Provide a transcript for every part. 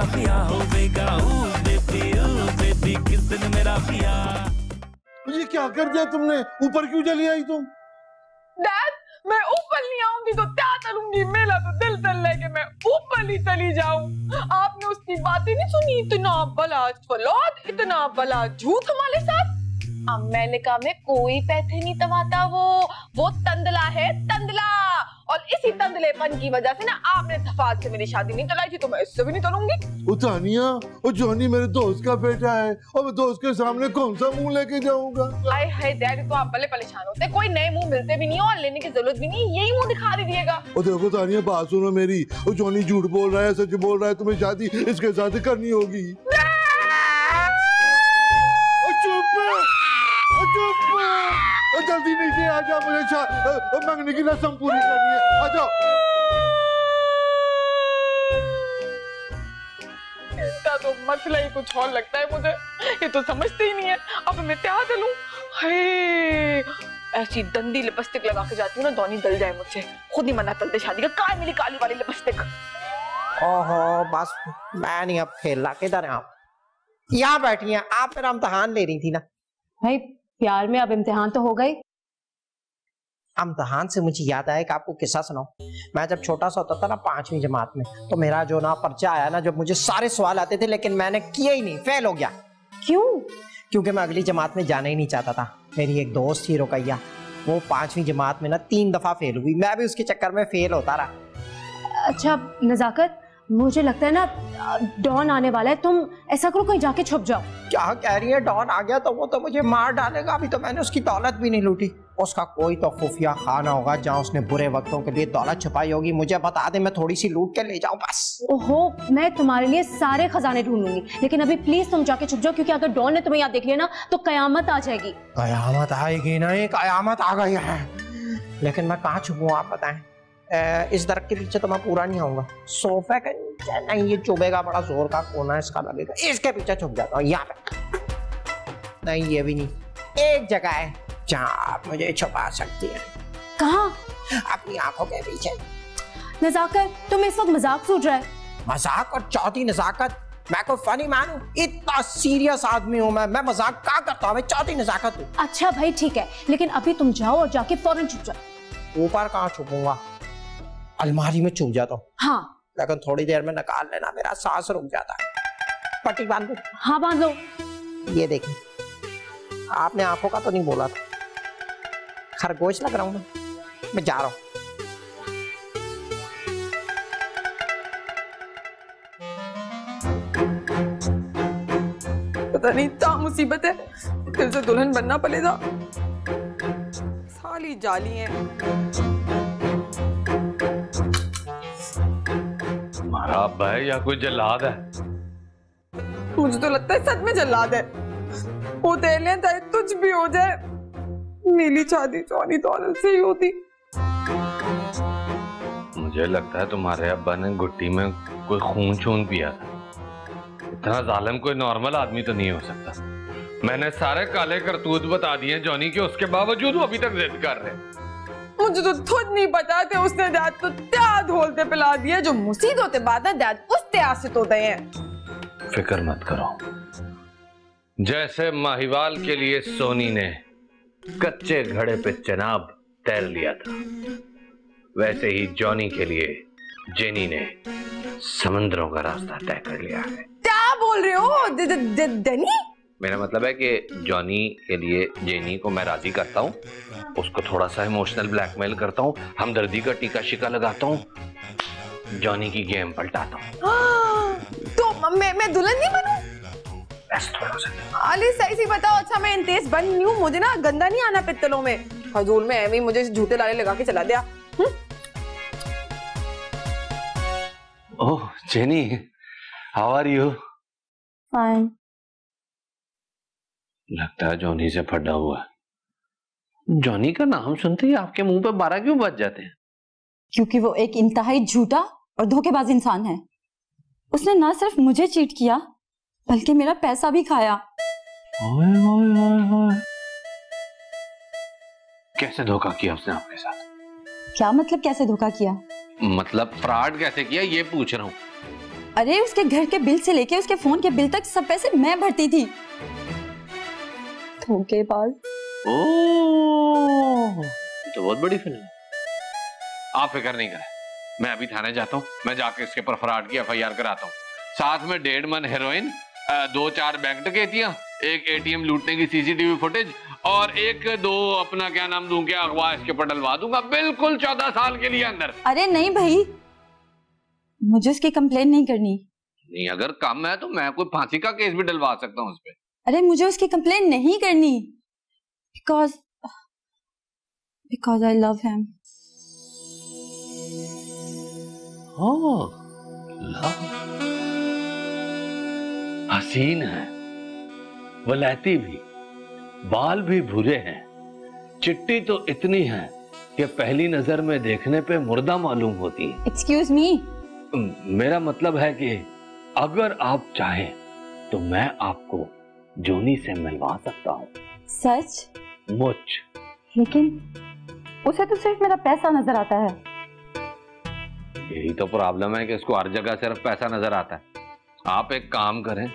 Mafia हो बेगा baby किस दिन मेरा पिया। ये क्या कर दिया तुमने? ऊपर क्यों चली आई तुम? डैड मैं ऊपर नहीं आऊंगी तो क्या करूंगी? मेरा तो दिल चल रहा है कि मैं ऊपर ही चली जाऊं। आपने उसकी बातें नहीं सुनी? इतना बड़ा फलौद, इतना बड़ा झूठ हमारे साथ। अब मैंने कहा मैं कोई पैसे नहीं तमाता, वो तंदला है, तंदला। और इसी तंदलेपन की वजह से ना आपने सफाद से मेरी शादी नहीं कराई थी, तो मैं इससे भी नहीं करूंगी। तानिया, वो जॉनी मेरे दोस्त का बेटा है और मैं दोस्त के सामने कौन सा मुंह लेके जाऊंगा? आए हाय डैड, तो आप भले परेशान होते, कोई नए मुंह मिलते भी नहीं और लेने की जरूरत भी नहीं, यही मुंह दिखा दीजिएगा। और देखो तानिया, बात सुनो मेरी, वो जॉनी झूठ बोल रहा है, सच बोल रहा है, तुम्हें शादी इसके साथ करनी होगी। जल्दी नीचे आ जाओ, मुझे मंगनी की रस्म पूरी करनी है, आ जाओ। इसका तो मसला ही कुछ और लगता है मुझे, ये तो समझते ही नहीं है। अब मैं क्या करूं? ऐसी गंदी लिपस्टिक लगा के जाती हूँ ना, दोनी दल जाए मुझसे। खुद ही मना करते शादी का, कहाँ मिली काली वाली लिपस्टिक? ओहो बस मैं नहीं अब खेलना। किधर है आप? यहाँ बैठी हैं आप, मेरा इम्तिहान ले रही थी ना। भाई प्यार में अब इम्तिहान तो हो गई। इम्तिहान से मुझे याद आया कि आपको किस्सा सुनाऊं। मैं जब छोटा सा होता था ना, 5वीं जमात में, तो मेरा जो ना पर्चा आया ना, जब मुझे सारे सवाल आते थे लेकिन मैंने किया ही नहीं, फेल हो गया। क्यों? क्योंकि मैं अगली जमात में जाना ही नहीं चाहता था। मेरी एक दोस्त थी रुकैया, वो 5वीं जमात में ना 3 दफा फेल हुई, मैं भी उसके चक्कर में फेल होता रहा। अच्छा नजाकत, मुझे लगता है ना डॉन आने वाला है, तुम ऐसा करो कहीं जाके छुप जाओ। क्या कह रही है? डॉन आ गया तो वो तो मुझे मार डालेगा। अभी तो मैंने उसकी दौलत भी नहीं लूटी। उसका कोई तो खुफिया खाना होगा जहाँ उसने बुरे वक्तों के लिए दौलत छुपाई होगी। मुझे बता दे, मैं थोड़ी सी लूट के ले जाऊं बस। ओहो, मैं तुम्हारे लिए सारे खजाने ढूंढूंगी, लेकिन अभी प्लीज तुम जाके छुप जाओ, क्योंकि अगर डॉन ने तुम्हें यहाँ देख लिया ना तो कयामत आ जाएगी। कयामत आएगी नहीं, कयामत आ गई है। लेकिन मैं कहाँ छुपूं आप बताएं? इस दरख्त के पीछे तो मैं पूरा नहीं आऊंगा। सोफे के नीचे नहीं, ये चुभेगा, बड़ा जोर का कोना इसका लगेगा। इसके पीछे छुप जाता हूँ, यहाँ पे नहीं, ये भी नहीं। एक जगह है जहाँ आप मुझे छुपा सकती हैं। कहाँ? अपनी आंखों के पीछे। नजाकत, तुम इस वक्त मजाक सूझ रहा है? मजाक और चौथी नजाकत? मैं कोई फनी मैन हूँ? इतना सीरियस आदमी हूँ मैं मजाक क्या करता हूँ? मैं चौथी नजाकत हूँ। अच्छा भाई ठीक है, लेकिन अभी तुम जाओ और जाके फौरन छुप जाओ। ऊपर कहाँ छुपूंगा? अलमारी में छुप जाता हूँ। हाँ, लेकिन थोड़ी देर में निकाल लेना, मेरा सांस रुक जाता है। पट्टी बांध दो। हाँ बांध लो। ये देखिए, आपने आंखों का तो नहीं बोला था। खरगोश लग रहा हूँ मैं जा रहा हूँ। पता नहीं क्या मुसीबत है, फिर से दुल्हन बनना पड़ेगा। साली जाली है। तुम्हारा अब्बा है या कोई जल्लाद है? मुझे तो लगता है सच में जल्लाद है। वो तेले चाहे कुछ भी हो जाए, मेरी शादी चौनी दौलत से ही होती। मुझे लगता है तुम्हारे अब्बा ने गुट्टी में कोई खून छून पिया था। इतना जालिम कोई नॉर्मल आदमी तो नहीं हो सकता। मैंने सारे काले करतूत बता दिए जॉनी के, उसके बावजूद वो अभी तक जिद कर रहे। मुझे तो खुद नहीं पता कि उसने डैड तो क्या धोलते पिला दिए, जो मुसीद होते बाद है डैड उसते आसित होते हैं। फिक्र मत करो, जैसे माहिवाल के लिए सोनी ने कच्चे घड़े पे चनाब तैर लिया था, वैसे ही जॉनी के लिए जेनी ने समंदरों का रास्ता तय कर लिया है। क्या बोल रहे हो डैनी? मेरा मतलब है कि जॉनी के लिए जेनी को मैं राजी करता हूँ, उसको थोड़ा सा इमोशनल ब्लैकमेल करता हूँ, हमदर्दी का टीका शिका लगाता हूँ, जॉनी की गेम पलटाता हूँ। तो मैं दुल्हन नहीं बनूं? अली सही सी बताओ। अच्छा मैं इंतेज बन नहीं हूँ, मुझे ना गंदा नहीं आना पित्तलों में। हजूर में एमी मुझे झूठे लाले लगा के चला दिया। Oh Jenny, how are you? Fine. लगता है जॉनी से फटा हुआ। जॉनी का नाम सुनते ही आपके मुंह पे 12 क्यों बज जाते हैं? क्योंकि वो एक इंतहाई झूठा और धोखेबाज इंसान है। उसने ना सिर्फ मुझे चीट किया बल्कि मेरा पैसा भी खाया। ओए ओए ओए ओए। कैसे धोखा किया उसने आपके साथ? क्या मतलब कैसे धोखा किया? मतलब फ्रॉड कैसे किया ये पूछ रहा हूँ। अरे उसके घर के बिल से लेके उसके फोन के बिल तक सब पैसे मैं भरती थी। धोखेबाज। ओह, तो बहुत बड़ी फिल्म है। आप फिक्र नहीं करें, मैं अभी थाने जाता हूँ, मैं जाके इसके ऊपर फ्रॉड की FIR कराता हूँ। साथ में 1.5 मन हेरोइन, 2-4 बैंक डकैतियां, एक ATM लूटने की CCTV फुटेज और 1-2 अपना क्या नाम दूं, क्या अगवा इसके ऊपर डलवा दूंगा, बिल्कुल 14 साल के लिए अंदर। अरे नहीं भाई, मुझे उसकी कंप्लेन नहीं करनी। नहीं, अगर कम है तो मैं कोई फांसी का केस भी डलवा सकता हूँ उस पे। अरे मुझे उसकी कंप्लेन नहीं करनी, because I love him. हसीन है, वलैती भी, बाल भी भूरे हैं, चिट्टी तो इतनी है कि पहली नजर में देखने पे मुर्दा मालूम होती है। Excuse me? मेरा मतलब है कि अगर आप चाहें तो मैं आपको जोनी से मिलवा सकता हूँ। सच? मुझ। लेकिन उसे तो सिर्फ मेरा पैसा नजर आता है। यही तो प्रॉब्लम है कि उसको हर जगह सिर्फ पैसा नजर आता है। आप एक काम करें,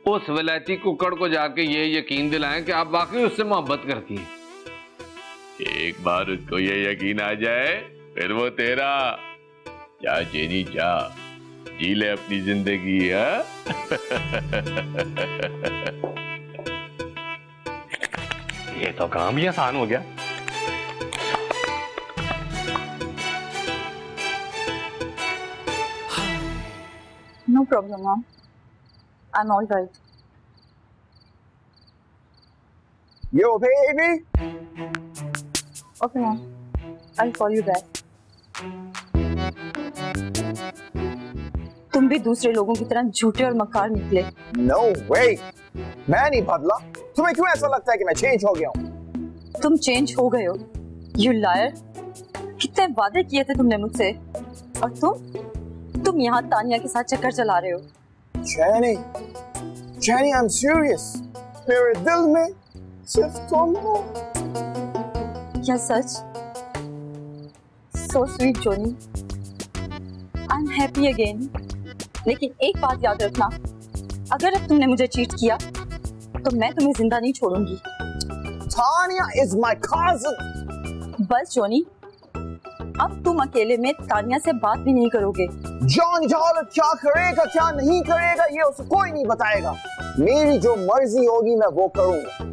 उस विलायती कुकड़ को जाके ये यकीन दिलाएं कि आप वाकई उससे मोहब्बत करती हैं। एक बार उसको ये यकीन आ जाए फिर वो तेरा। जा जेनी जा, जी ले अपनी जिंदगी। है ये तो काम ही आसान हो गया। No problem, mom. I'm all right. Yo, baby. Okay, mom. I'll call you back. तुम भी दूसरे लोगों की तरह झूठे और मक्कार निकले। No way. मैं नहीं बदला। तुम्हें क्यों ऐसा लगता है कि मैं चेंज हो गया हूँ? तुम चेंज हो गए हो। You liar. कितने वादे किए थे तुमने मुझसे, और तुम यहाँ तानिया के साथ चक्कर चला रहे हो। Jenny, I'm serious. मेरे दिल में सिर्फ तुम हो। क्या सच? So sweet, Johnny. I'm happy again. लेकिन एक बात याद रखना, अगर अब तुमने मुझे चीट किया तो मैं तुम्हें जिंदा नहीं छोड़ूंगी। Tanya is my cousin. बस जॉनी, अब तुम अकेले में तानिया से बात भी नहीं करोगे। जॉनी जॉलत क्या करेगा क्या नहीं करेगा ये उसे कोई नहीं बताएगा। मेरी जो मर्जी होगी मैं वो करूंगा।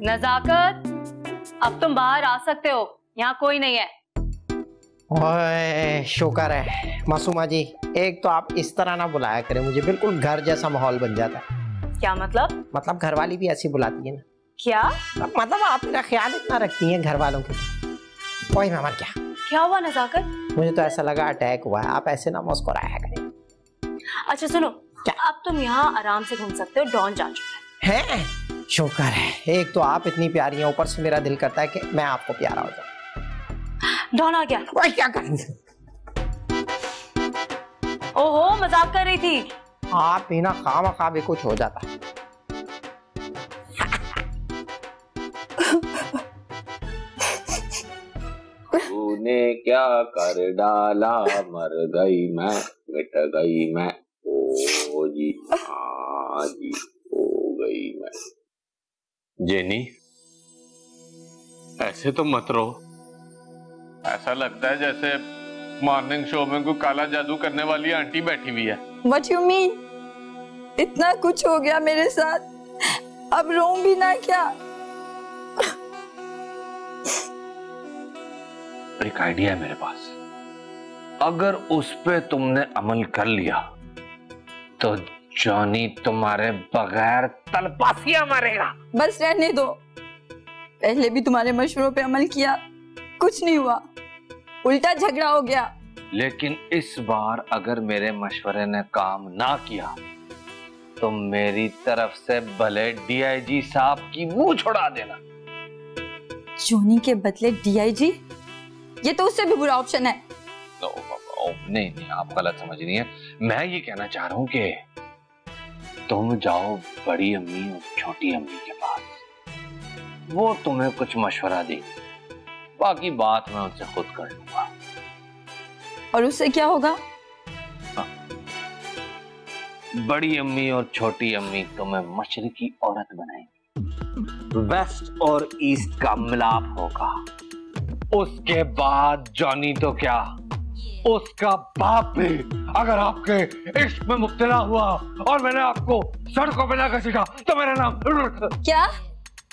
नजाकत, अब तुम बाहर आ सकते हो, यहाँ कोई नहीं है। ओए शुक्र है मासूमा जी, एक तो आप इस तरह ना बुलाया करें मुझे, बिल्कुल घर जैसा माहौल बन जाता है। क्या मतलब? मतलब घरवाली भी ऐसी बुलाती है ना। क्या मतलब आप मेरा ख्याल इतना रखती हैं घर वालों के। कोई मामा क्या हुआ नजाकत? मुझे तो ऐसा लगा अटैक हुआ है, आप ऐसे ना मुस्कुराया करें। अच्छा सुनो, अब तुम यहाँ आराम से घूम सकते हो, डॉन जा चुका है। शुक्र है, एक तो आप इतनी प्यारी हैं, ऊपर से मेरा दिल करता है कि मैं आपको प्यारा हो जाऊं। डॉन आ गया। वही क्या कर? ओहो, मजाक कर रही थी। आप ही ना खामखा भी कुछ हो जाता। तूने क्या कर डाला, मर गई मैं, मिट गई मैं, ओ जी हाँ जी, हो गई मैं। जेनी, ऐसे तो मत रो। ऐसा लगता है जैसे मॉर्निंग शो में कोई काला जादू करने वाली आंटी बैठी हुई है। What you mean? इतना कुछ हो गया मेरे साथ, अब रो भी ना क्या? एक आइडिया है मेरे पास, अगर उस पे तुमने अमल कर लिया तो जॉनी तुम्हारे बगैर तलपासियां मारेगा। बस रहने दो, पहले भी तुम्हारे मशवरों पे अमल किया, कुछ नहीं हुआ, उल्टा झगड़ा हो गया। लेकिन इस बार अगर मेरे मशवरे ने काम ना किया तो मेरी तरफ से भले DIG साहब की मुंह छुड़ा देना। जॉनी के बदले DIG? ये तो उससे भी बुरा ऑप्शन है। नहीं नहीं, आप गलत समझ रही हैं। मैं ये कहना चाह रहा हूँ कि तुम जाओ बड़ी अम्मी और छोटी अम्मी के पास, वो तुम्हें कुछ मशवरा देगी, बाकी बात मैं उनसे खुद कर लूंगा। और उससे क्या होगा? बड़ी अम्मी और छोटी अम्मी तुम्हें मशरकी औरत बनाएंगी, वेस्ट और ईस्ट का मिलाप होगा। उसके बाद जॉनी तो क्या, उसका बाप भी अगर आपके इश्क में मुब्तला हुआ और मैंने आपको सड़कों पे ना घसीटा तो मेरा नाम क्या?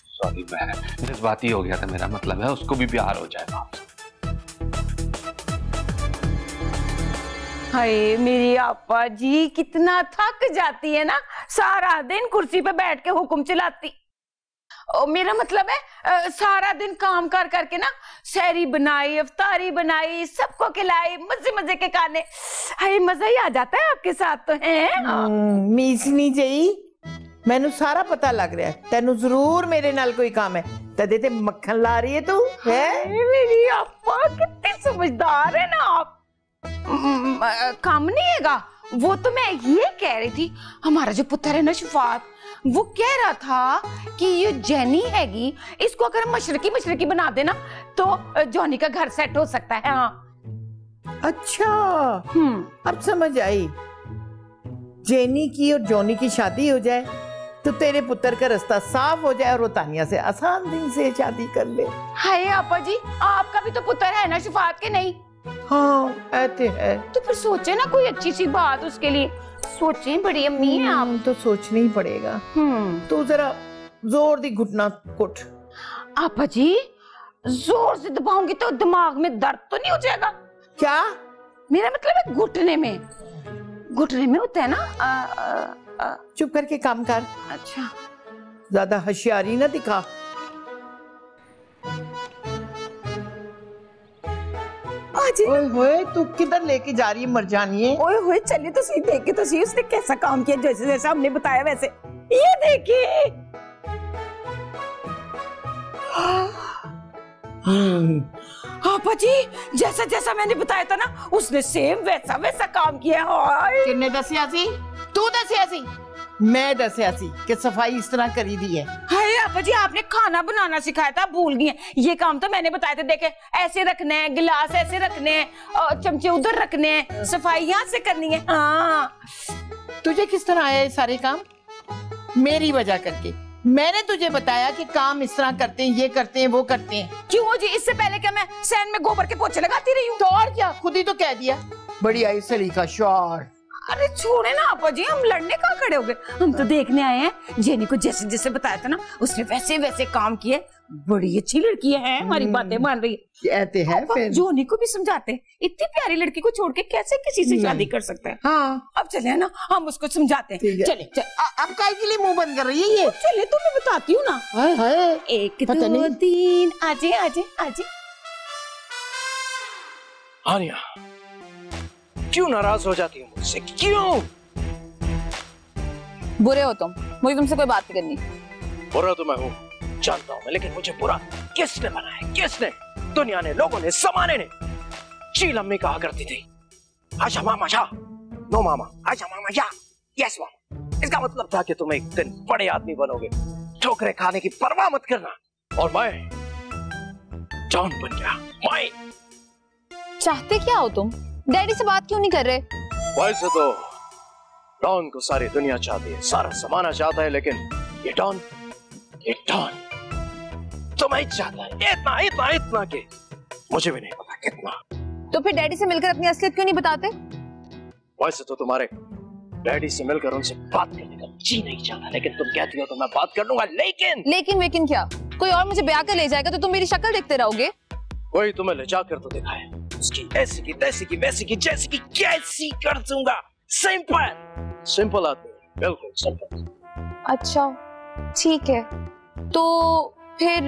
सॉरी, मैं जज्बाती हो गया था। मेरा मतलब है उसको भी प्यार हो जाएगा आपसे। हाय मेरी आपा जी, कितना थक जाती है ना, सारा दिन कुर्सी पे बैठ के हुक्म चलाती। मेरा मतलब है सारा दिन काम कर करके ना, सहरी बनाई, इफ्तारी बनाई, सबको खिलाई, मजे मजे के खाने। हाय मजा ही आ जाता है आपके साथ तो है। मीस नहीं चाहिए, मैनू सारा पता लग रहा है, तेनू जरूर मेरे नाल कोई काम है, तदे ते मक्खन ला रही है तू है। मेरी आपा कितनी समझदार है ना आप। काम नहीं हैगा, वो तो मैं ये कह रही थी, हमारा जो पुत्र है ना शफात, वो कह रहा था कि ये जेनी हैगी, इसको अगर मशरकी बना देना तो जॉनी का घर सेट हो सकता है। हाँ अच्छा, अब समझ आई। जेनी की और जॉनी की शादी हो जाए तो तेरे पुत्र का रास्ता साफ हो जाए और वो तानिया से आसान दिन से शादी कर ले। हाय आपा जी, आपका भी तो पुत्र है ना शफात के नहीं? हाँ ऐसे है। तो फिर सोचे ना कोई अच्छी सी बात उसके लिए, सोचे, बड़ी अम्मी है आप। तो सोचना ही पड़ेगा। तो जरा जोर दी घुटना कुट। आपा जी जोर से दबाऊंगी तो दिमाग में दर्द तो नहीं हो जाएगा? क्या? मेरा मतलब है घुटने में होता है ना। चुप करके काम कर। अच्छा, ज्यादा होशियारी ना दिखा। ओए होए, तू किधर लेके जा रही है मरजानिए? ओए होए, चलिए तो सही, देखे तो सही उसने कैसा काम किया, जैसे जैसा हमने बताया वैसे। ये देखिए। आपा जी, जैसा जैसा मैंने बताया था ना, उसने सेम वैसा वैसा काम किया। किन्ने दसिया सी? तू दसिया सी? मैं दसिया सी कि सफाई इस तरह करी दी है। हाय आपा जी, आपने खाना बनाना सिखाया था, भूल गई हैं। ये काम तो मैंने बताया था, देखे ऐसे रखने हैं, गिलास ऐसे रखने हैं, चमचे उधर रखने हैं, सफाई यहाँ से करनी है। हाँ, तुझे किस तरह आया ये सारे काम? मेरी वजह करके। मैंने तुझे बताया कि काम इस तरह करते हैं, ये करते हैं, वो करते हैं। क्यों जी? इससे पहले क्या मैं सैन में गोबर के पोछे लगाती रही हूँ? तो और क्या, खुद ही तो कह दिया। बड़ी आई सलीका शॉट। अरे छोड़े ना आपा जी, हम लड़ने कहाँ खड़े हो गए, हम तो देखने आए हैं। जेनी को जैसे जैसे बताया था ना, उसने वैसे वैसे काम किए। बड़ी अच्छी लड़की है, हमारी बातें मान रही है। कहते हैं फिर जोनी को भी समझाते हैं, इतनी प्यारी लड़की को छोड़ के कैसे किसी से शादी कर सकते हैं। हाँ, अब चले ना, हम उसको समझाते हैं। चले अब काय के लिए मुंह बंद कर रही है ये? चले, तो मैं बताती हूँ ना। हाय हाय, 1 2 3 आजे आजे आजे। आनिया, क्यों नाराज हो जाती हो मुझसे? क्यों? बुरे हो तुम, मुझे तुमसे कोई बात नहीं करनी। बुरा तो मैं हूँ, जानता हूँ मैं, लेकिन मुझे बुरा किसने बनाया? किसने? दुनिया ने, लोगों ने, समाने ने। चील अम्मी कहा करती थी, आजा मामा जा, नो मामा, आजा मामा जा, यस मामा। इसका मतलब था कि तुम एक दिन बड़े आदमी बनोगे, ठोकरे खाने की परवाह मत करना। और मैं जॉन बन गया। मैं चाहते क्या हो तुम? डैडी से बात क्यों नहीं कर रहे? वैसे तो डॉन को सारी दुनिया चाहती है, सारा जमाना चाहता है, लेकिन ये डॉन तुम्हें चाहता है, इतना इतना इतना कि मुझे भी नहीं पता कितना। तो फिर डैडी से मिलकर अपनी असलियत क्यों नहीं बताते? वैसे तो तुम्हारे डैडी से मिलकर उनसे बात करने का जी नहीं चाहता, लेकिन तुम कहती हो तो मैं बात कर लूंगा। लेकिन क्या? कोई और मुझे ब्याह कर ले जाएगा तो तुम मेरी शक्ल देखते रहोगे? कोई तुम्हें ले जाकर तो दिखाए, उसकी ऐसी की तैसी की वैसी की जैसी की कैसी कर दूंगा। सिंपल आदमी, बिल्कुल सिंपल। अच्छा ठीक है, तो फिर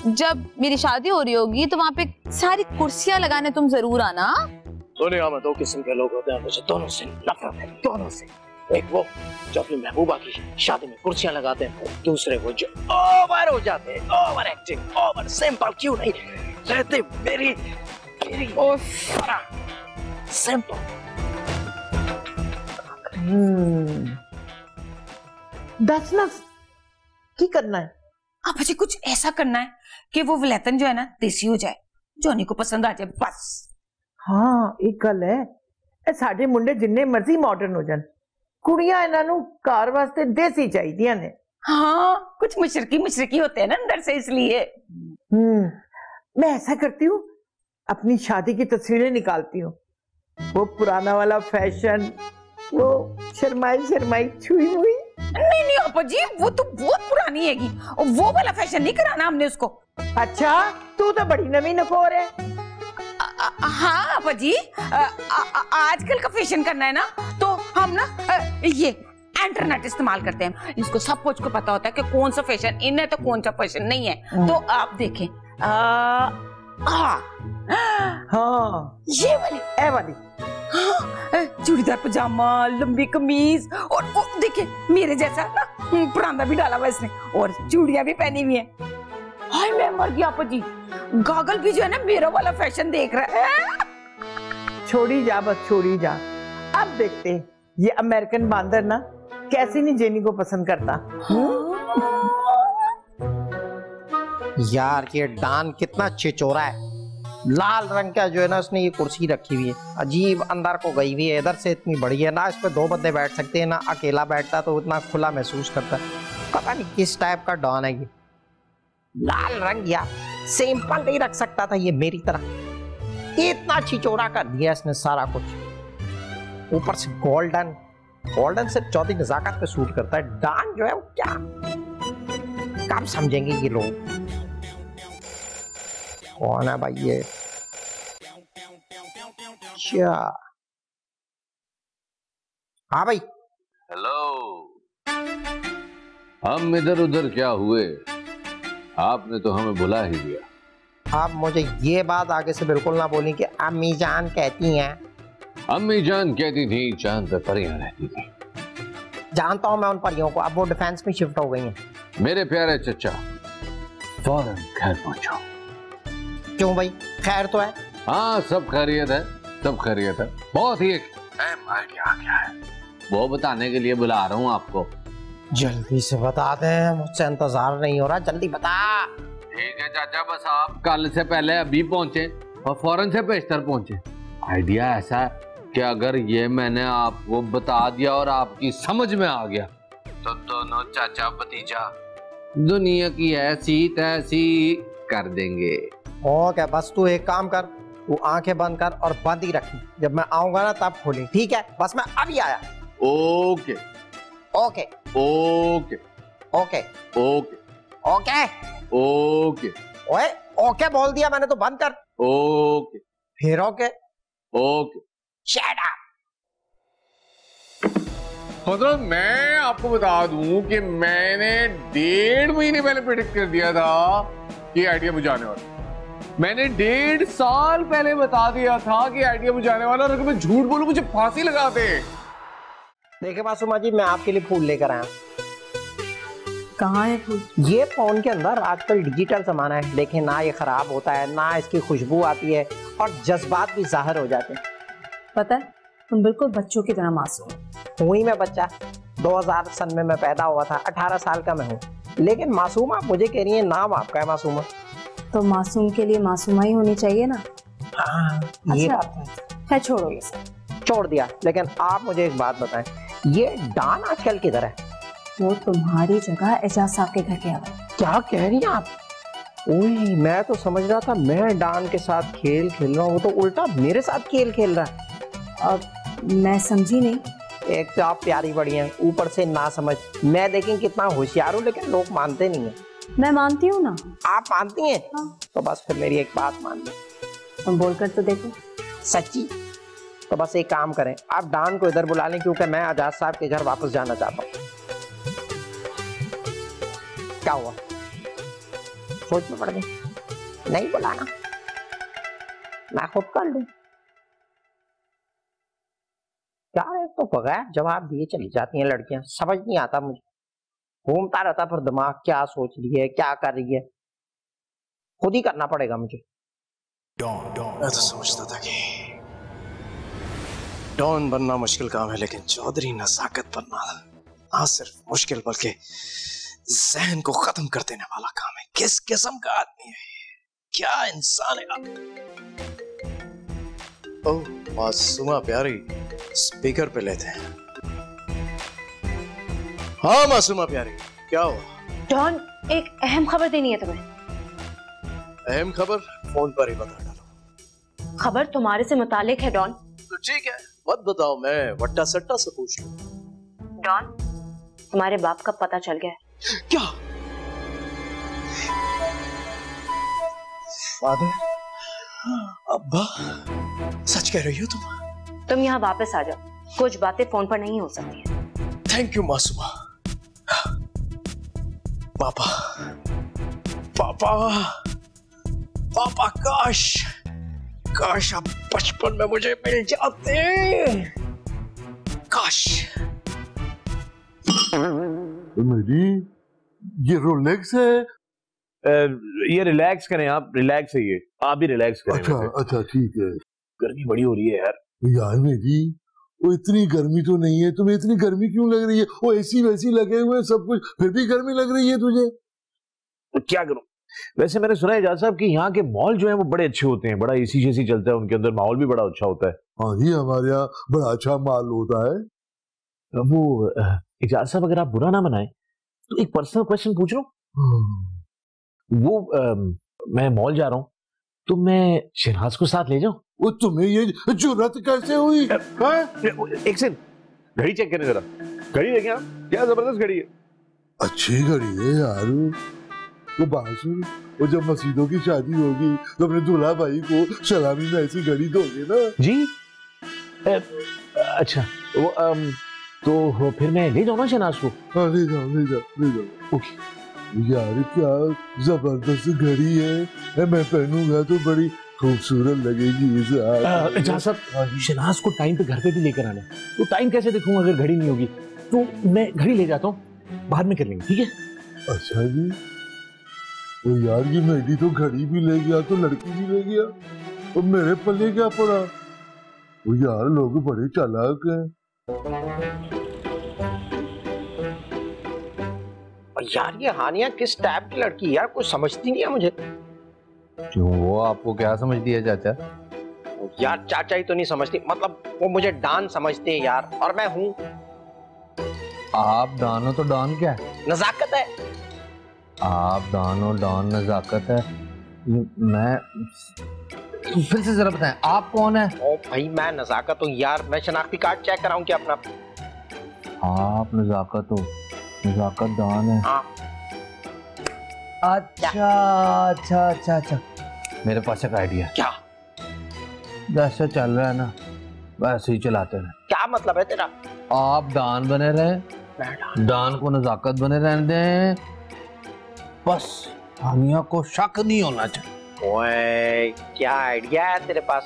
जब मेरी शादी हो रही होगी तो वहाँ पे सारी कुर्सियां लगाने तुम जरूर आना। दुनिया में 2 किस्म के लोग होते हैं, मुझे दोनों से नफरत है, दोनों से। एक वो जो अपनी महबूबा की शादी में कुर्सियां लगाते हैं, दूसरे वो जो ओवर हो जाते हैं, ओवर एक्टिंग, ओवर सिंपल क्यों नहीं रहते मेरी सिंपल। दस ना की करना है? अब मुझे कुछ ऐसा करना है कि वो विलेतन जो है ना देसी हो जाए, जॉनी को पसंद आ जाए बस। हाँ एक गल है, साडे मुंडे जिन्ने मर्जी मॉडर्न हो जान, कुड़ियां इन्हां नूं घर वास्ते देसी चाहिदियां ने। हाँ कुछ मुशरकी होते हैं ना अंदर से, इसलिए। मैं ऐसा करती हूँ, अपनी शादी की तस्वीरें निकालती हूँ, वो पुराना वाला फैशन, वो शर्माई छुई हुई। नहीं आपा जी, वो तो बहुत पुरानी हैगी, और वो वाला फैशन नहीं कराना हमने उसको। अच्छा तू तो बड़ी नवी नकोर है। हाँ आपा जी, आजकल का फैशन करना है ना तो हम ना ये इंटरनेट इस्तेमाल करते हैं, इसको सब कुछ को पता होता है कि कौन सा फैशन इन है तो कौन सा फैशन नहीं है। तो आप देखें, हाँ ये वाली चूड़ीदार पजामा, लंबी कमीज, और देखिए मेरे जैसा ना परांदा भी डाला हुआ इसने, और चूड़ियां भी पहनी हुई है। हाय मैं मर गया आपा जी, गागल भी जो है ना मेरा वाला फैशन देख रहा है। छोड़ी जा बस, छोड़ी जा। अब देखते हैं ये अमेरिकन बांदर ना कैसे नहीं जेनी को पसंद करता। यार ये डान कितना चिचोरा है, लाल रंग का जो है ना उसने ये कुर्सी रखी हुई है, अजीब अंदर को गई हुई है, इधर से इतनी बड़ी है ना, इस पे दो बंदे बैठ सकते हैं ना, अकेला बैठता तो इतना खुला महसूस करता है। पता नहीं किस टाइप का डॉन है ये, लाल रंग यार सिंपल नहीं रख सकता था ये मेरी तरह, इतना छिचोरा कर दिया इसने सारा कुछ, ऊपर से गोल्डन से चौथी नजाकत पे सूट करता है। डान जो है वो क्या कब समझेंगे ये लोग, कौन है भाई ये? क्या? हाँ भाई। हेलो, हम इधर उधर क्या हुए, आपने तो हमें बुला ही दिया। आप मुझे ये बात आगे से बिल्कुल ना बोलें कि अम्मी जान कहती हैं। अम्मी जान कहती थी चांद पे परियां रहती थी। जानता हूं मैं उन परियों को, अब वो डिफेंस में शिफ्ट हो गई हैं। मेरे प्यारे चचा, फौरन खैर पहुंचो। क्यों भाई, खैर तो है? हाँ सब खैरियत है, सब खैरियत है। बहुत ही एक अहम आइडिया आ गया है, वो बताने के लिए बुला रहा हूँ आपको। जल्दी से बता दे, मुझसे इंतजार नहीं हो रहा, जल्दी बता। ठीक है चाचा, बस आप कल से पहले अभी पहुंचे और फौरन से पेशतर पहुंचे। आइडिया ऐसा है कि अगर ये मैंने आपको बता दिया और आपकी समझ में आ गया तो दोनों चाचा भतीजा दुनिया की ऐसी तैसी कर देंगे। ओके बस तू एक काम कर, तू आंखें बंद कर और बंद ही रखी, जब मैं आऊंगा ना तब खोली, ठीक है? बस मैं अभी आया। Okay okay okay okay okay okay okay. ओए ओके बोल दिया मैंने तो बंद कर। ओके फिर ओके ओके। Shut up. मतलब मैं आपको बता दूं कि मैंने 1.5 महीने पहले प्रेडिक्ट कर दिया था कि आइडिया मुझे आने वाला। मैंने 1.5 साल पहले बता दिया था कि आइडिया मुझे आने वाला, और अगर मैं झूठ बोलूं मुझे फांसी लगाते। देखिए मासूमा जी, मैं आपके लिए फूल लेकर आया। कहाँ है फूल? ये फोन के अंदर आजकल डिजिटल जमाना है, लेकिन ना ये खराब होता है, ना इसकी खुशबू आती है, और जज्बात भी जाहिर हो जाते हैं। पता है, तुम बिल्कुल बच्चों की तरह मासूम। हुई मैं बच्चा, 2000 सन में मैं पैदा हुआ था, 18 साल का मैं हूँ, लेकिन मासूमा आप मुझे कह रही है, नाम आपका है मासूमा। तो मासूम के लिए मासूमा ही होनी चाहिए ना। हाँ ये अच्छा, बात है। छोड़ो ये सब। छोड़ दिया, लेकिन आप मुझे एक बात बताएं, ये डान आजकल किधर है? वो तुम्हारी जगह एजाज साहब के घर गया हुआ। क्या कह रही हैं आप? ओए मैं तो समझ रहा था मैं डान के साथ खेल खेल रहा हूँ, वो तो उल्टा मेरे साथ खेल खेल रहा है। अब मैं समझी नहीं। एक तो आप प्यारी बड़ी हैं, ऊपर से ना समझ। मैं देखें कितना होशियार हूँ, लेकिन लोग मानते नहीं है। मैं मानती हूँ ना। आप मानती हैं? हाँ। तो बस फिर मेरी एक बात मान लो। तुम बोलकर तो देखो। सच्ची? तो बस एक काम करें, आप डान को इधर बुला लें, क्योंकि मैं आजाद साहब के घर वापस जाना चाहता हूँ। क्या हुआ, सोच में पड़ गई? नहीं बुलाना, मैं खुद कर लूं। क्या है, तो बगैर जवाब दिए चली जाती हैं लड़कियां, समझ नहीं आता मुझे। घूमता रहता फिर दिमाग, क्या सोच रही है, क्या कर रही है, खुद ही करना पड़ेगा मुझे। मैं तो समझता था कि डॉन बनना मुश्किल काम है, लेकिन चौधरी नजाकत बनना ना सिर्फ मुश्किल बल्कि जहन को खत्म कर देने वाला काम है। किस किस्म का आदमी है, क्या इंसान है आप। ओह मासूमा प्यारी, स्पीकर पे लेते हैं। हाँ मासूमा प्यारी, क्या हुआ? डॉन, एक अहम खबर देनी है तुम्हें। अहम खबर? फोन पर ही बता डालो। खबर तुम्हारे से मुतालिक है डॉन। तो ठीक है, मत बताओ, मैं वट्टा सट्टा से पूछ लूं। डॉन, तुम्हारे बाप का पता चल गया है। क्या? फादर, अब्बा, सच कह रही हो तुम? तुम यहाँ वापस आ जाओ, कुछ बातें फोन पर नहीं हो सकती। Thank you Masuma. पापा, पापा, पापा, काश आप बचपन में मुझे मिल जाते। काश। मेरी ये रोलेक्स है। ये रिलैक्स करें आप, रिलैक्स है ये, आप भी रिलैक्स करें। अच्छा ठीक है। गर्मी बड़ी हो रही है यार। यार मेरी, वो इतनी गर्मी तो नहीं है, तुम्हें इतनी गर्मी क्यों लग रही है? वो एसी वैसी लगे हुए सब कुछ, फिर भी गर्मी लग रही है तुझे? तो क्या करूं? वैसे मैंने सुना है एजाज साहब कि यहाँ के मॉल जो है वो बड़े अच्छे होते हैं, बड़ा एसी जेसी चलता है, उनके अंदर माहौल भी बड़ा अच्छा होता है। हाँ जी, हमारे यहाँ बड़ा अच्छा माल होता है। वो एजाज साहब, अगर आप बुरा ना बनाए तो एक पर्सनल क्वेश्चन पूछ रहा हूँ। वो मैं मॉल जा रहा हूँ, तो मैं शहनाज को साथ ले जाऊं? वो तुम्हें ये जुर्रत कैसे हुई? एक सेकंड, घड़ी चेक करने जरा। घड़ी देखें आप, क्या जबरदस्त घड़ी है। अच्छी घड़ी है यार। वो बात सुन, वो जब मसीदों की शादी होगी तो अपने दूल्हा भाई को सलामी में ऐसी घड़ी दोगे ना? जी अच्छा, वो तो फिर मैं ले जाऊँ ना शहनाज को? हाँ ले जाओ। ओके यार क्या जबरदस्त घड़ी है, मैं पहनूंगा तो बड़ी खूबसूरत लगेगी। एजाज साहब, शहनाज को टाइम पे घर पे भी लेकर आना। तो टाइम कैसे देखूंगा अगर घड़ी नहीं होगी? तो मैं घड़ी ले जाता हूँ, बाद में कर लेंगे, ठीक है? अच्छा जी। वो यार ये मेरी तो घड़ी भी ले गया तो लड़की भी ले गया, तो मेरे पल्ले क्या पड़ा? वो यार लोग बड़े चालाक हैं। यार ये हानिया किस टाइप की लड़की यार, कुछ समझती नहीं है मुझे। क्यों, वो आपको क्या समझती है चाचा? यार चाचा ही तो नहीं समझती, मतलब वो मुझे डॉन समझती है यार, और मैं हूँ। आप डॉन हो तो डॉन क्या है? नजाकत है। आप डॉन हो, डॉन नजाकत है। मैं फिर से जरा बताएं, आप कौन है? ओ भाई मैं नजाकत हूँ यार, मैं शनाख्ती कार्ड चेक कराऊं क्या अपना? आप नजाकत हो, नजाकत डॉन है। हाँ। अच्छा, मेरे पास एक आइडिया। क्या? जैसे चल रहा है ना वैसे ही चलाते रहे। क्या मतलब है तेरा? आप डॉन बने रहे, डॉन को नजाकत बने रहने दें, बस हानिया को शक नहीं होना चाहिए। ओए क्या आइडिया है तेरे पास?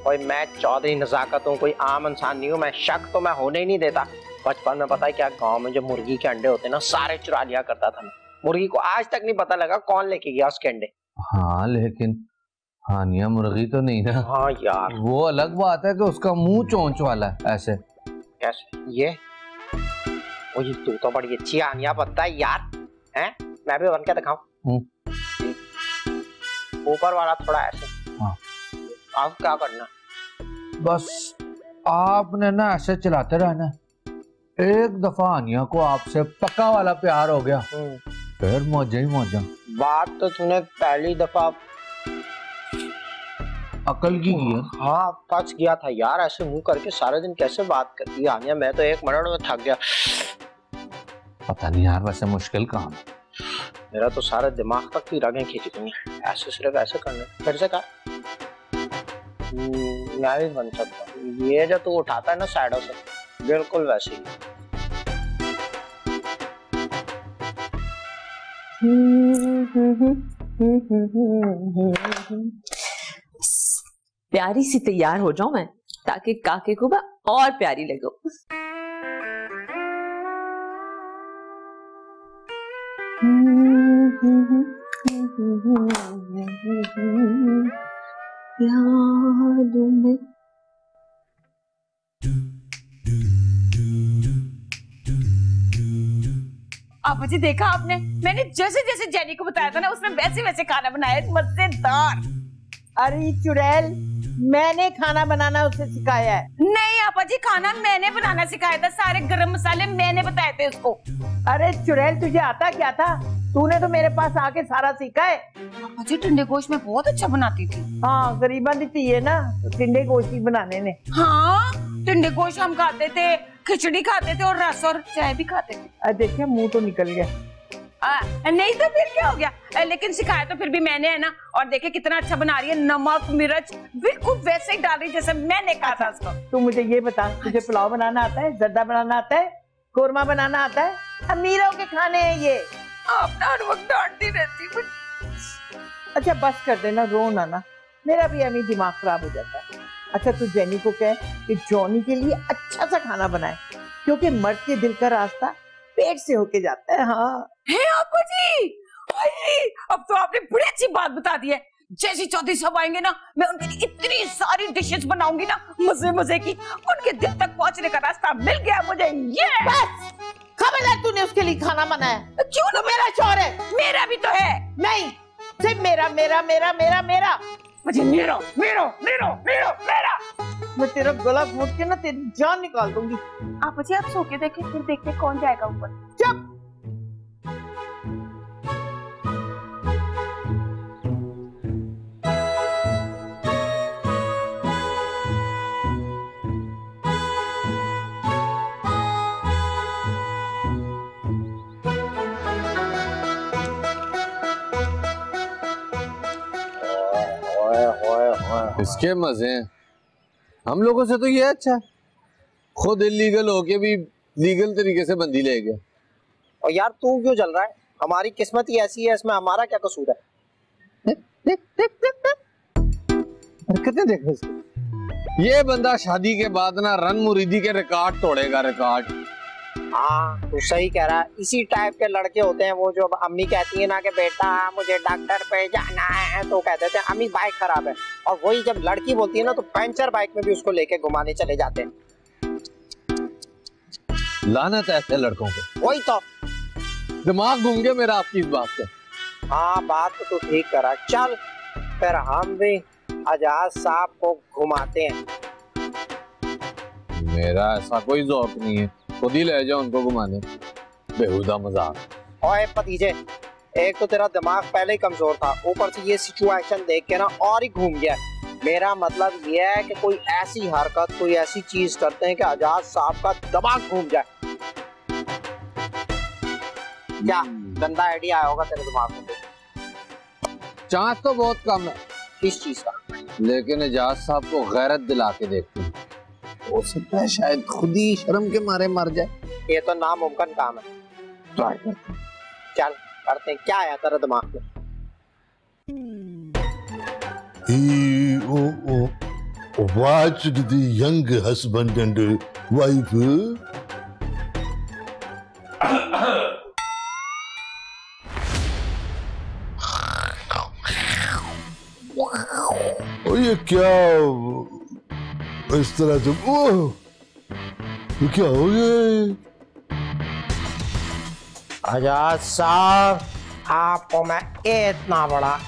ओए मैं चौधरी नजाकत हूँ, कोई आम इंसान नहीं हूँ मैं। शक तो मैं होने ही नहीं देता। बचपन में पता है क्या, गांव में जो मुर्गी के अंडे होते ना सारे चुरा लिया करता था मैं। मुर्गी को आज तक नहीं पता लगा कौन लेके गया उसके अंडे। हाँ लेकिन हानिया मुर्गी तो नहीं ना। हाँ यार वो अलग बात है कि उसका मुंह चोंच वाला है। ऐसे कैसे? ये तू तो बड़ी अच्छी हानिया बनता है यार। हैं? मैं भी बन के दिखाऊं? ऊपर वाला थोड़ा ऐसे। हाँ। अब क्या करना? बस आपने ना ऐसे चलाते रहना। एक दफा हानिया को आपसे पक्का वाला प्यार हो गया, फिर मौजा ही मौजा। बात तो तूने पहली दफा अकल की है। हाँ फंस गया था यार, ऐसे मुंह करके सारे दिन कैसे बात करती है हानिया। मैं तो 1 मिनट में थक गया। पता नहीं यार, वैसे मुश्किल काम। मेरा तो सारे दिमाग तक की रगें खींच गई। ऐसे सिर्फ ऐसे करने, फिर से कर। मैं भी बन सकता हूँ। ये जो तू उठाता है ना साइडों से, बिल्कुल वैसे ही। प्यारी सी तैयार हो जाऊं मैं, ताकि काके को मैं और प्यारी लगूं। याद में। आप जी देखा आपने, मैंने जैसे जैसे जेनी को बताया था ना, उसने वैसे वैसे खाना बनाया, मजेदार। अरे चुड़ैल, मैंने खाना बनाना उसे सिखाया है। नहीं आपा जी, खाना मैंने बनाना सिखाया था, सारे गरम मसाले मैंने बताए थे उसको। अरे चुड़ैल, तुझे आता क्या था? तूने तो मेरे पास आके सारा सीखा है। आपा जी टिंडे गोश्त में बहुत अच्छा बनाती थी। हाँ, गरीबा दी है ना, टिंडे गोश्त बनाने ने। हाँ, टिंडे गोश्त हम खाते थे, खिचड़ी खाते थे और रस और चाय भी खाते थे। देखिए मुंह तो निकल गया। नहीं तो फिर क्या हो गया, लेकिन सिखाया तो फिर भी मैंने है ना। और देखे कितना अच्छा बना रही है, नमक मिर्च बिल्कुल वैसे ही डाल रही जैसे मैंने कहा था उसको। तू मुझे ये बता, तुझे पुलाव बनाना आता है, जर्दा बनाना आता है, कोरमा बनाना आता है? अमीरों के खाने हैं ये। आप हर वक्त डांटती रहती हूँ। अच्छा बस कर देना, रो ना, मेरा भी अमी दिमाग खराब हो जाता है। अच्छा तू जेनी को कह कि जॉनी के लिए अच्छा सा खाना बनाए, क्योंकि मर्द के दिल का रास्ता पेट से होके जाता है। हाँ है आपा जी, अब तो आपने बड़ी अच्छी बात बता दी है। जैसी चौधरी सब आएंगे ना, मैं उनके लिए इतनी सारी डिशेस बनाऊंगी ना, मजे मजे की। उनके दिल तक पहुंचने का रास्ता मिल गया मुझे। ये बस खबरदार, तूने उसके लिए खाना बनाया। क्यों? तो मेरा शौहर है। मेरा भी तो है। नहीं, सिर्फ मेरा मेरा मेरा मेरा मेरा। मुझे मेरा मेरा मेरा मेरा मेरा। मैं तेरा गला घोट के ना तेरी जान निकाल दूंगी। आप जी आप सो के देखें, फिर देखते कौन जाएगा ऊपर। चुप। इसके मजे हैं, हम लोगों से तो ये अच्छा है, खुद इलीगल होके भी लीगल तरीके से बंदी ले गया। और यार तू क्यों चल रहा है? हमारी किस्मत ही ऐसी है, इसमें हमारा क्या कसूर है? हरकतें देखो इसकी। ये बंदा शादी के बाद ना रन मुरीदी के रिकॉर्ड तोड़ेगा, रिकॉर्ड। हाँ तू सही कह रहा है। इसी टाइप के लड़के होते हैं वो, जो अम्मी कहती है ना कि बेटा मुझे डॉक्टर पे जाना है, तो कहते थे अम्मी बाइक खराब है, और वही जब लड़की बोलती है ना तो पंचर बाइक में भी उसको लेके घुमाने चले जाते हैं। लानत है ऐसे लड़कों पे। वही तो दिमाग घूम गया मेरा आपकी इस बात से। हाँ बात तो तू ठीक करा। चल फिर हम भी आजाद साहब को घुमाते हैं। मेरा ऐसा कोई ज़ौक नहीं है, खुद ही ले जाओ उनको घुमाने, बेहुदा मजाक। ओए भतीजे, एक तो तेरा दिमाग पहले ही कमजोर था, ऊपर से ये सिचुएशन देख के ना और ही घूम गया। मेरा मतलब ये है कि कोई ऐसी हरकत, कोई ऐसी चीज करते हैं कि आजाद साहब का दिमाग घूम जाए। क्या गंदा आइडिया आया होगा तेरे दिमाग में? चांस तो बहुत कम है किस चीज का, लेकिन आजाद साहब को गैरत दिला के देखते हैं, हो सकता है शायद खुद ही शर्म के मारे मर जाए। ये तो नामुमकिन काम है। ट्राई करते हैं। चल करते हैं। क्या आया तेरे दिमाग में? He watched the young husband and wife. और ये क्या इस तरह से? ओह, ये क्या हो गया? आजाद साहब, आपको मैं इतना बड़ा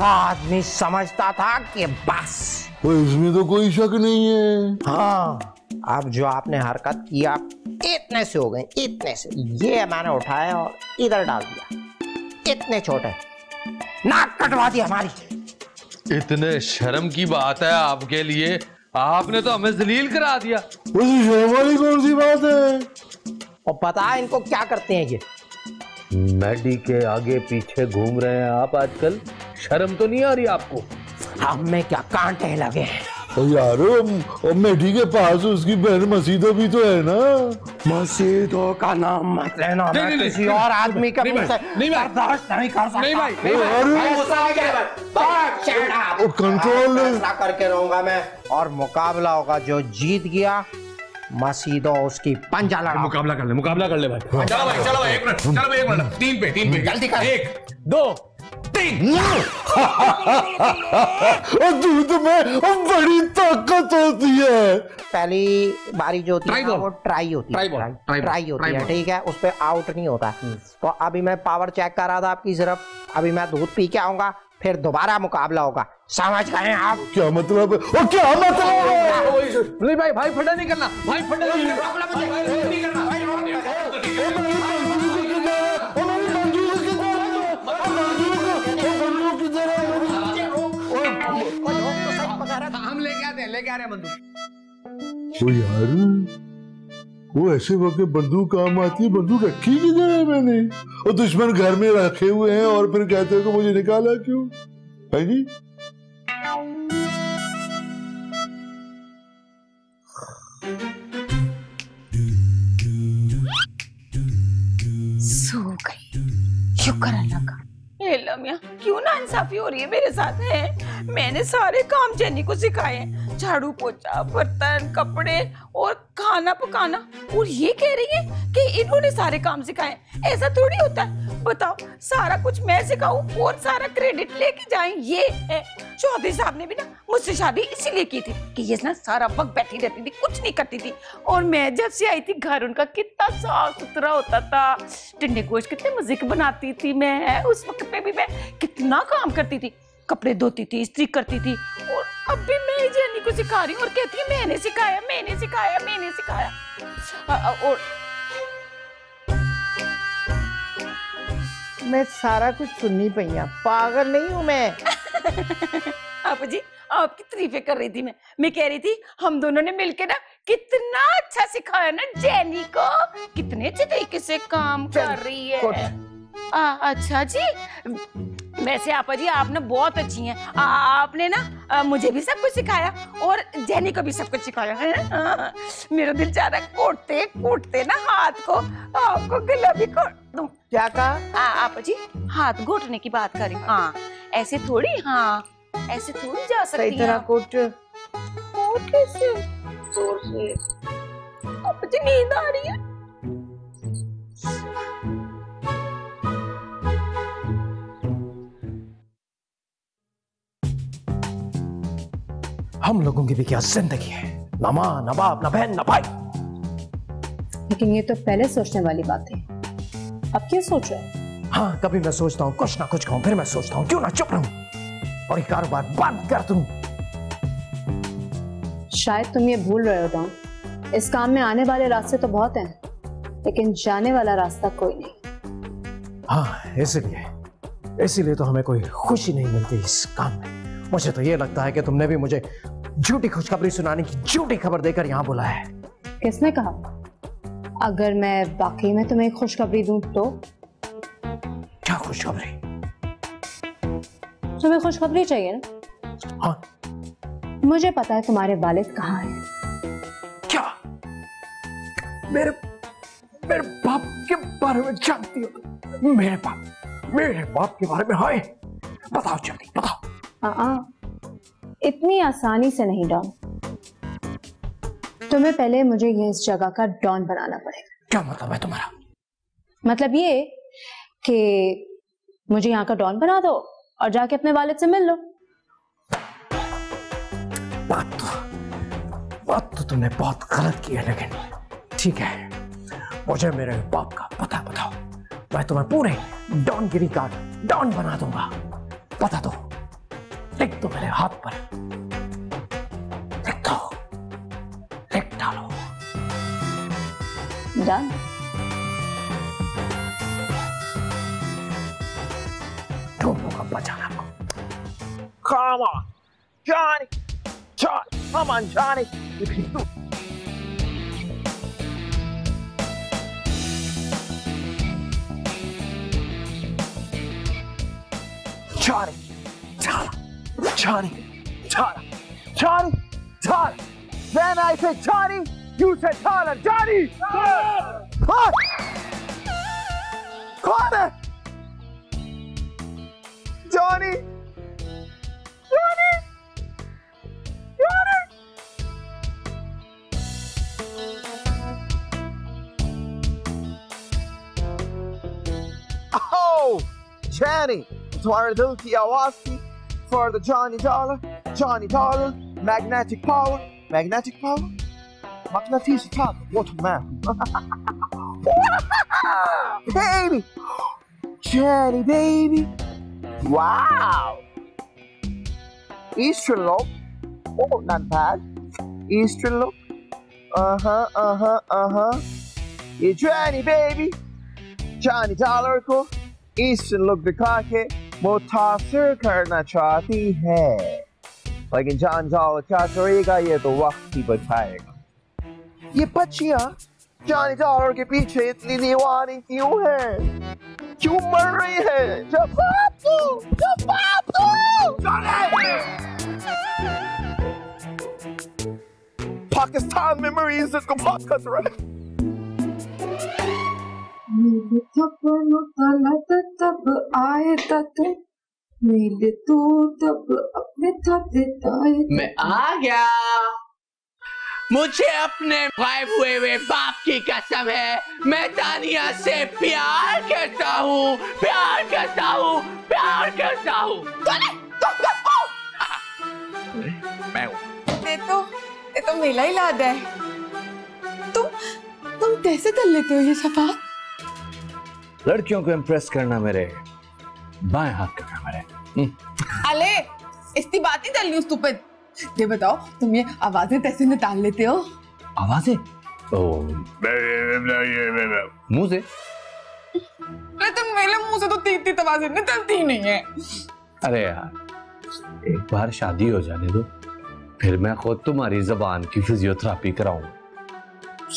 आदमी समझता था कि बस। इसमें तो कोई शक नहीं है। हाँ, अब जो आपने हरकत किया इतने से हो गए, इतने से। ये मैंने उठाया और इधर डाल दिया, इतने छोटे, नाक कटवा दी हमारी। इतने शर्म की बात है आपके लिए, आपने तो हमें जलील करा दिया। शर्म वाली कौन सी बात है? और पता है इनको क्या करते हैं ये? मैडी के आगे पीछे घूम रहे हैं आप आजकल, शर्म तो नहीं आ रही आपको? हम में क्या कांटे लगे हैं। यार मेढी के पास उसकी बहन मसीदो भी तो है ना। मसीदो का नाम मत लेना, मैं किसी और आदमी का मुंह से बर्दाश्त नहीं कर सकता। नहीं भाई, कंट्रोल करके रहूंगा मैं, और मुकाबला होगा जो जीत गया मसीदो उसकी पंजा लड़ा। मुकाबला कर ले भाई। चलो भाई 1 मिनट, 3 पे, 3 पे, जल्दी कर। 1 2 दूध में बड़ी ताकत होती है। पहली बारी जो होती है वो ट्राई होती है, ट्राई होती है, ठीक है, उस पे आउट नहीं होता। तो अभी मैं पावर चेक कर रहा था आपकी सिर्फ, अभी मैं दूध पी के आऊंगा, फिर दोबारा मुकाबला होगा, समझ गए आप? क्या मतलब है? ओ क्या मतलब है? नहीं भाई, भाई फटा नहीं करना, भाई फटा नहीं करना। हम लेके आते हैं, लेके आ रहे हैं बंदूक। ओ यार, वो ऐसे वक्त बंदूक काम आती है, बंदूक रखी किधर है मैंने? और दुश्मन घर में रखे हुए हैं और फिर कहते हो कि मुझे निकाला क्यों? है जी? सो गई, शुक्र अल्लाह का। लम्या, क्यों ना इंसाफी हो रही है मेरे साथ है? मैंने सारे काम जेनी को सिखाए हैं, झाड़ू पोछा, बर्तन, कपड़े और खाना पकाना, और ये कह रही है कि इन्होंने सारे काम सिखाए। ऐसा थोड़ी होता है, बताओ, सारा कुछ मैं सिखाऊं और सारा क्रेडिट लेके जाएं? ये है, चौधरी साहब ने भी ना मुझसे शादी इसीलिए की थी कि ये ना सारा वक्त बैठी रहती थी, कुछ नहीं करती थी। और मैं जब से आई थी घर उनका कितना साफ सुथरा होता था, टिंडे गोश्त कितने मजे के बनाती थी मैं, उस वक्त पे भी मैं कितना काम करती थी, कपड़े धोती थी, इस्त्री करती थी। और अब भी मैं जेनी को सिखा रही हूँ और कहती है मैंने सिखाया, मैंने सिखाया, मैंने सिखाया। और मैं सारा कुछ सुननी पईया, पागल नहीं हूँ मैं। आप जी, आपकी तारीफें कर रही थी मैं कह रही थी हम दोनों ने मिलकर ना कितना अच्छा सिखाया ना जेनी को, कितने अच्छे तरीके से काम कर रही है। अच्छा जी, वैसे आपा जी आप ना बहुत अच्छी हैं, आपने ना मुझे भी सब कुछ सिखाया और जेनी को भी सब कुछ सिखाया है। मेरा दिल चाह रहा है कोटते कोटते ना हाथ को आपको गला भी कोट दूं। क्या कहा? आपा जी, हाथ घोटने की बात कर रही हूँ। हाँ, ऐसे थोड़ी, हाँ ऐसे थोड़ी जा सकती है। सही तरह कोट कैसे? जोर से। आपा जी नींद आ रही है। हम लोगों की भी क्या जिंदगी है, ना माँ, ना बाप, ना बहन, ना भाई। लेकिन ये तो पहले सोचने वाली बात है, अब क्या सोच रहे हो? हाँ, कभी मैं सोचता हूँ कुछ ना कुछ कहूँ, फिर मैं सोचता हूँ क्यों ना चुप रहूं और ये कारोबार बंद कर दूं। शायद तुम ये भूल रहे हो डॉन, इस काम में आने वाले रास्ते तो बहुत हैं, लेकिन जाने वाला रास्ता कोई नहीं। हाँ, इसीलिए तो हमें कोई खुशी नहीं मिलती इस काम में। मुझे तो ये लगता है कि तुमने भी मुझे झूठी खुशखबरी सुनाने की झूठी खबर देकर यहाँ बुलाया है। किसने कहा? अगर मैं वाकई में तुम्हें खुशखबरी दूं तो? क्या खुशखबरी? तुम्हें खुशखबरी चाहिए ना? हाँ। मुझे पता है तुम्हारे वालिद कहाँ हैं। क्या? मेरे बाप के बारे में जानती हो? मेरे बाप के बारे में? हाय, बताओ जल्दी बताओ। इतनी आसानी से नहीं डॉन, तुम्हें पहले मुझे ये इस जगह का डॉन बनाना पड़ेगा। क्या मतलब है तुम्हारा? मतलब ये कि मुझे यहाँ का डॉन बना दो और जाके अपने वालिद से मिल लो। बात तो तुमने बहुत गलत की है, लेकिन ठीक है, मुझे मेरे बाप का पता बताओ, मैं तुम्हें पूरे डॉनगिरी का डॉन बना दूंगा। पता दो, लिख दो मेरे हाथ पर, लिख दो, लिख डालो। डन। ढूंढूंगा बचाना को। Come on, Johnny, come on, Johnny. You can do it. Johnny, Johnny. Then I said Johnny, you said Tyler. Johnny! What? Caught it! Johnny! Oh, Johnny! तुम्हारे दिल की आवाज थी for the Johnny Dollar, magnetic power, magnetische Tag, what a man. Baby, Jenny baby, wow. Eastern look, oh not bad. Eastern look, ये Jenny baby, Johnny Dollar को Eastern look दिखा के मुतासिर करना चाहती है, लेकिन जान जाओ क्या करेगा ये तो वक्त ही बताएगा। ये बच्चियां जॉनी डॉलर के पीछे इतनी दीवानी क्यों है? क्यों मर रही है? जवाब दो! पाकिस्तान मेमोरीज इसको बहुत खतरा है। मेरे सपनों तलत तब आए तक मेरे तो तब अपने आए। मैं आ गया। मुझे अपने गायब हुए बाप की कसम है, मैं तानिया से प्यार करता हूँ। मैं हूँ। ये तो मेला ही लाद है। तुम कैसे कर लेते हो ये सफा? लड़कियों को इम्प्रेस करना मेरे बाएं हाथ का काम है। अले इसकी बात ही चल रही स्टूपिड। ये बताओ तुम ये आवाजें कैसे निकाल लेते हो? आवाजें? मुंह से। लेकिन मेरे मुंह से तो तीन आवाजें निकलती नहीं है। अरे यार एक बार शादी हो जाने दो, फिर मैं खुद तुम्हारी जबान की फिजियोथेरेपी कराऊंगा,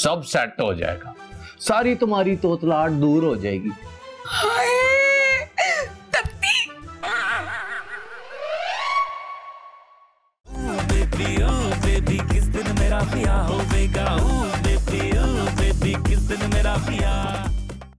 सब सेट हो जाएगा, सारी तुम्हारी तोतलाहट दूर हो जाएगी। बेबी किस दिन मेरा ब्याह होगा? बेबी किस दिन मेरा ब्याह